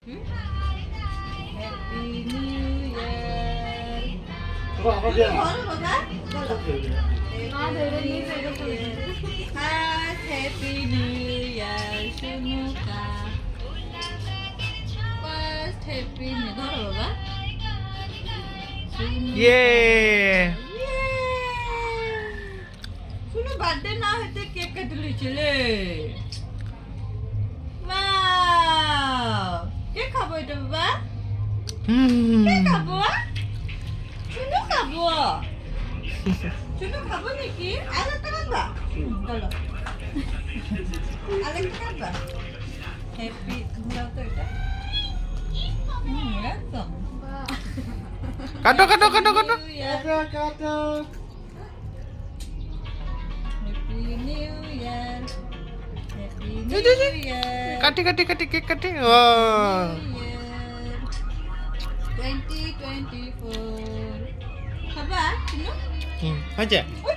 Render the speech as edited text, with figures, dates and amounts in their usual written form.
Happy new year. Happy new year সুনুকা। First happy new ধরো বাবা। ইয়ে শুনো বার্থডে না হতে কেক কেটে লিছিলে। ওয়াও কে খাবো এটা বাবা? কে খাবো? শুনো খাবো। শুনো খাবো নাকি? আরেকটা কাটবা? চলো আরেকটা কাটবা। হ্যাপি দাও তো এটা। একদম কাটো কাটো কাটো কাটো হ্যাপি নিউ ইয়ার। হ্যাপি জি, নিউ জি। ইয়ার। কাটি কাটি কাটি কেক কাটি ও 2024 খাবা শুনো। হয়েছে ওই